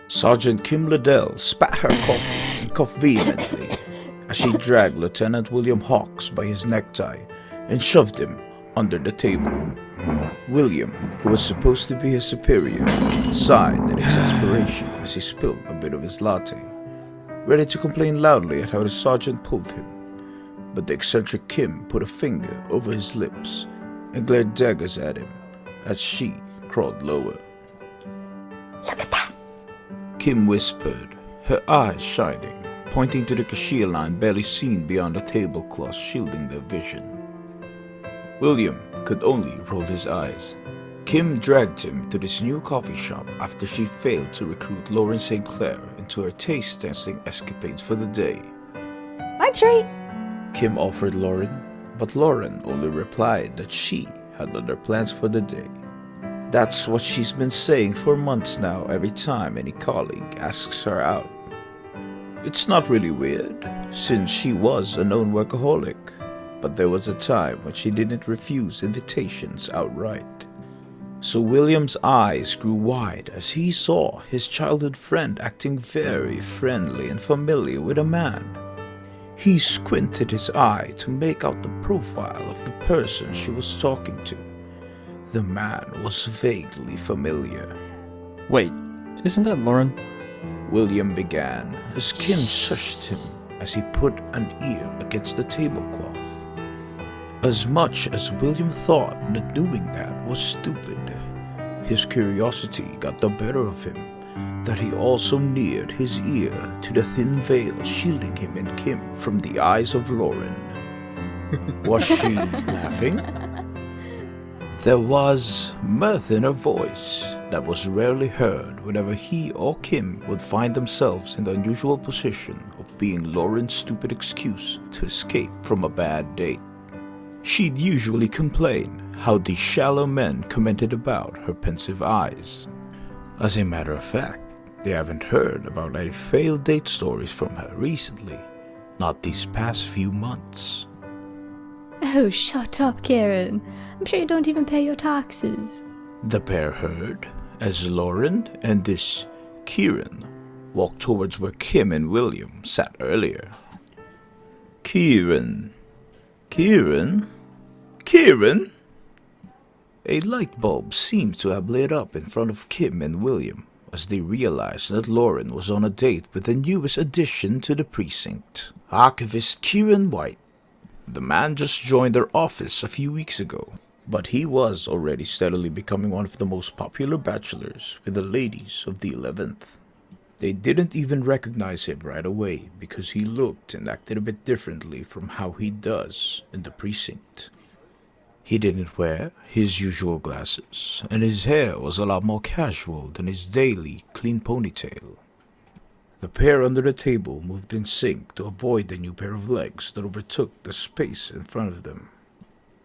Sergeant Kym Ladell spat her coffee and coughed vehemently as she dragged Lieutenant William Hawks by his necktie and shoved him under the table. William, who was supposed to be his superior, sighed in exasperation as he spilled a bit of his latte, ready to complain loudly at how the sergeant pulled him. But the eccentric Kym put a finger over his lips and glared daggers at him as she crawled lower. Look at that! Kym whispered, her eyes shining, pointing to the cashier line barely seen beyond the tablecloth shielding their vision. William could only roll his eyes. Kym dragged him to this new coffee shop after she failed to recruit Lauren Sinclair into her taste-testing escapades for the day. My treat! Kym offered Lauren, but Lauren only replied that she had other plans for the day. That's what she's been saying for months now every time any colleague asks her out. It's not really weird, since she was a known workaholic, but there was a time when she didn't refuse invitations outright. So William's eyes grew wide as he saw his childhood friend acting very friendly and familiar with a man. He squinted his eye to make out the profile of the person she was talking to. The man was vaguely familiar. Wait, isn't that Lauren? William began as Kym shushed him as he put an ear against the tablecloth. As much as William thought that doing that was stupid, his curiosity got the better of him, that he also neared his ear to the thin veil shielding him and Kym from the eyes of Lauren. Was she laughing? There was mirth in her voice that was rarely heard whenever he or Kym would find themselves in the unusual position of being Lauren's stupid excuse to escape from a bad date. She'd usually complain how these shallow men commented about her pensive eyes. As a matter of fact, they haven't heard about any failed date stories from her recently, not these past few months. Oh, shut up, Kieran. I'm sure you don't even pay your taxes. The pair heard as Lauren and this Kieran walked towards where Kym and William sat earlier. Kieran? A light bulb seemed to have lit up in front of Kym and William as they realized that Lauren was on a date with the newest addition to the precinct, Archivist Kieran White. The man just joined their office a few weeks ago, but he was already steadily becoming one of the most popular bachelors with the ladies of the 11th. They didn't even recognize him right away because he looked and acted a bit differently from how he does in the precinct. He didn't wear his usual glasses, and his hair was a lot more casual than his daily clean ponytail. The pair under the table moved in sync to avoid the new pair of legs that overtook the space in front of them.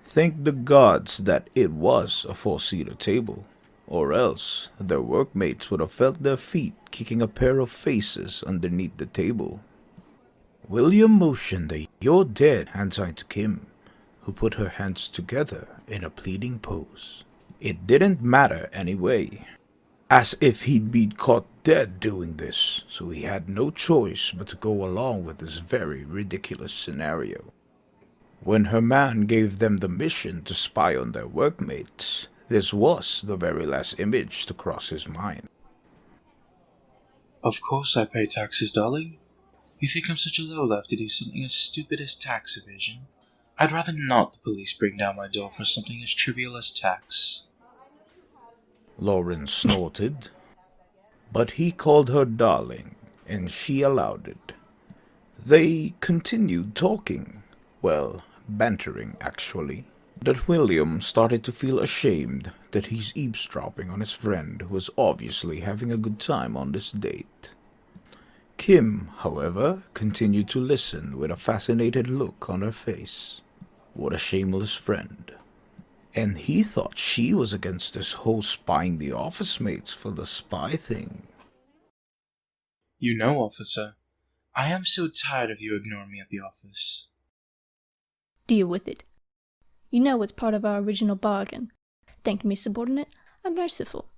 Thank the gods that it was a four-seater table, or else their workmates would have felt their feet kicking a pair of faces underneath the table. William motioned a "you're dead" hand sign to Kym, who put her hands together in a pleading pose. It didn't matter anyway, as if he'd been caught dead doing this, so he had no choice but to go along with this very ridiculous scenario. When Hermann gave them the mission to spy on their workmates, this was the very last image to cross his mind. Of course I pay taxes, darling. You think I'm such a lowlife to do something as stupid as tax evasion? I'd rather not the police bring down my door for something as trivial as tax. Lauren snorted, but he called her darling, and she allowed it. They continued talking, well, bantering actually, that William started to feel ashamed that he's eavesdropping on his friend who was obviously having a good time on this date. Kym, however, continued to listen with a fascinated look on her face. What a shameless friend. And he thought she was against this whole spying the office mates for the spy thing. You know, officer, I am so tired of you ignoring me at the office. Deal with it. You know it's part of our original bargain. Thank me, subordinate. I'm merciful.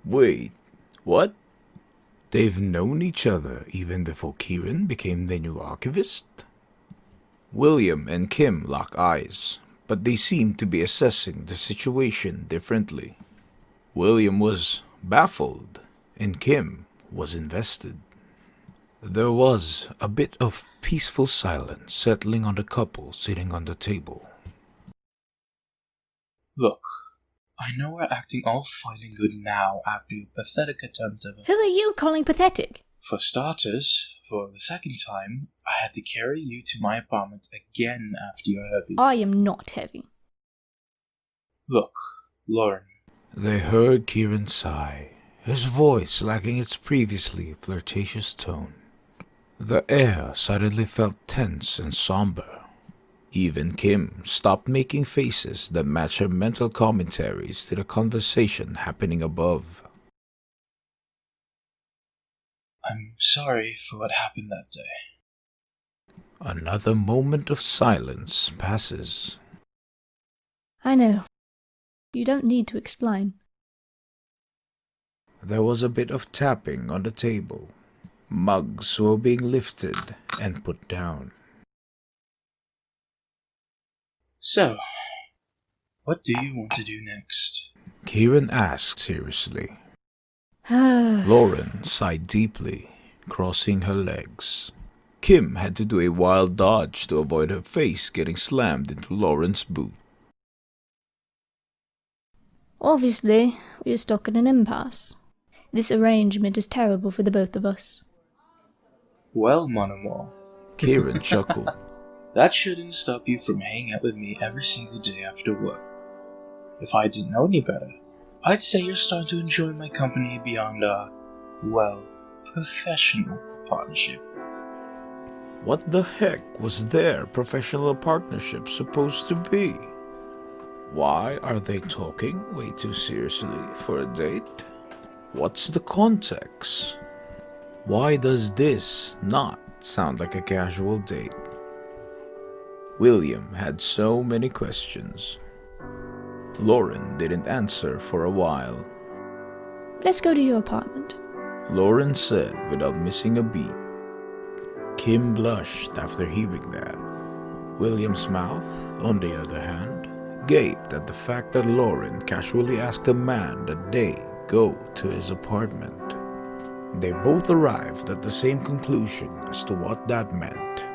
Wait, what? They've known each other even before Kieran became the new archivist? William and Kym lock eyes, but they seem to be assessing the situation differently. William was baffled, and Kym was invested. There was a bit of peaceful silence settling on the couple sitting on the table. Look, I know we're acting all fine and good now after your pathetic attempt of... Who are you calling pathetic? For starters, for the second time, I had to carry you to my apartment again after your heavy... I am not heavy. Look, Lauren. They heard Kieran sigh, his voice lacking its previously flirtatious tone. The air suddenly felt tense and somber. Even Kym stopped making faces that matched her mental commentaries to the conversation happening above. I'm sorry for what happened that day. Another moment of silence passes. I know. You don't need to explain. There was a bit of tapping on the table. Mugs were being lifted and put down. So, what do you want to do next? Kieran asked seriously. Lauren sighed deeply, crossing her legs. Kym had to do a wild dodge to avoid her face getting slammed into Lauren's boot. Obviously, we are stuck in an impasse. This arrangement is terrible for the both of us. Well, mon amour. Kieran chuckled. That shouldn't stop you from hanging out with me every single day after work. If I didn't know any better, I'd say you're starting to enjoy my company beyond a, well, professional partnership. What the heck was their professional partnership supposed to be? Why are they talking way too seriously for a date? What's the context? Why does this not sound like a casual date? William had so many questions. Lauren didn't answer for a while. Let's go to your apartment. Lauren said without missing a beat. Kym blushed after hearing that. William's mouth, on the other hand, gaped at the fact that Lauren casually asked a man that they go to his apartment. They both arrived at the same conclusion as to what that meant.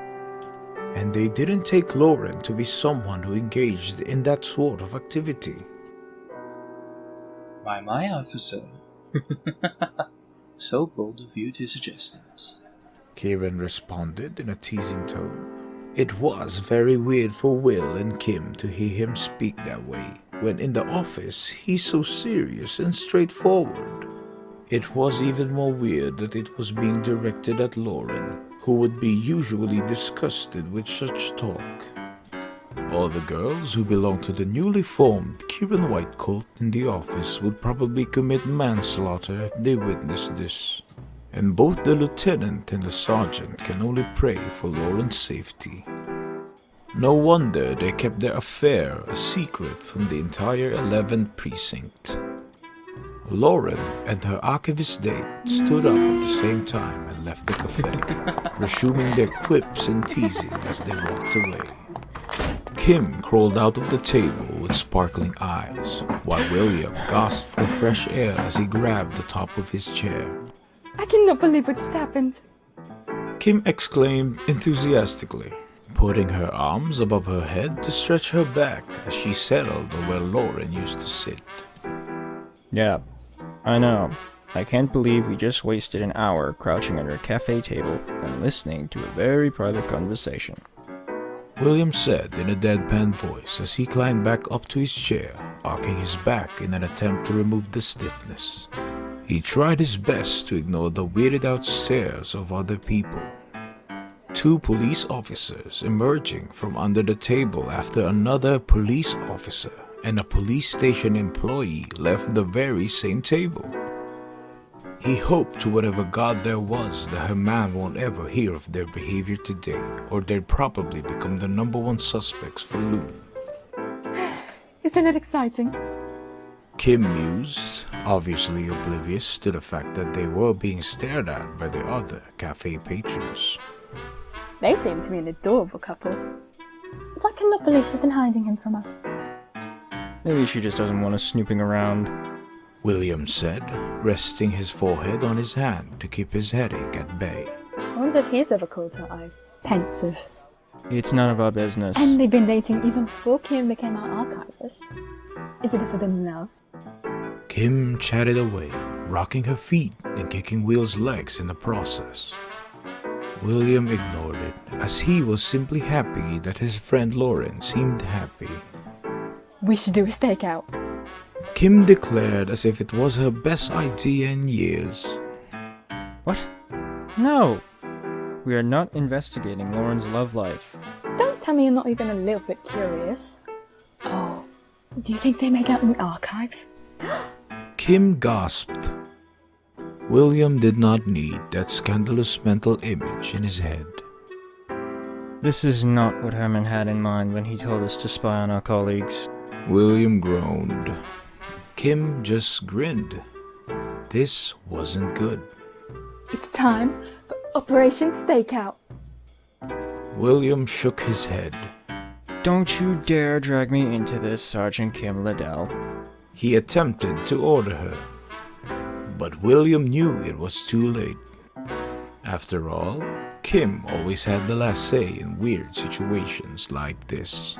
And they didn't take Lauren to be someone who engaged in that sort of activity. My officer. So bold of you to suggest that. Kieran responded in a teasing tone. It was very weird for Will and Kym to hear him speak that way, when in the office he's so serious and straightforward. It was even more weird that it was being directed at Lauren, who would be usually disgusted with such talk. All the girls who belonged to the newly formed Kieran White cult in the office would probably commit manslaughter if they witnessed this. And both the lieutenant and the sergeant can only pray for Lauren's safety. No wonder they kept their affair a secret from the entire 11th precinct. Lauren and her archivist date stood up at the same time and left the cafe, resuming their quips and teasing as they walked away. Kym crawled out of the table with sparkling eyes, while William gasped for fresh air as he grabbed the top of his chair. I cannot believe what just happened. Kym exclaimed enthusiastically, putting her arms above her head to stretch her back as she settled on where Lauren used to sit. Yeah, I know. I can't believe we just wasted an hour crouching under a cafe table and listening to a very private conversation. William said in a deadpan voice as he climbed back up to his chair, arcing his back in an attempt to remove the stiffness. He tried his best to ignore the weirded out stares of other people. Two police officers emerging from under the table after another police officer and a police station employee left the very same table. He hoped to whatever god there was that Hermann won't ever hear of their behavior today, or they'd probably become the #1 suspects for loot. Isn't it exciting? Kym mused, obviously oblivious to the fact that they were being stared at by the other cafe patrons. They seem to be an adorable couple. I cannot believe she's been hiding him from us. Maybe she just doesn't want us snooping around. William said, resting his forehead on his hand to keep his headache at bay. I wonder if he's ever called her eyes pensive. It's none of our business. And they've been dating even before Kym became our archivist. Is it a forbidden love? Kym chatted away, rocking her feet and kicking Will's legs in the process. William ignored it, as he was simply happy that his friend Lauren seemed happy. We should do a stakeout. Kym declared as if it was her best idea in years. What? No! We are not investigating Lauren's love life. Don't tell me you're not even a little bit curious. Oh, do you think they make out in the archives? Kym gasped. William did not need that scandalous mental image in his head. This is not what Hermann had in mind when he told us to spy on our colleagues. William groaned. Kym just grinned. This wasn't good. It's time for Operation Stakeout. William shook his head. Don't you dare drag me into this, Sergeant Kym Ladell. He attempted to order her, but William knew it was too late. After all, Kym always had the last say in weird situations like this.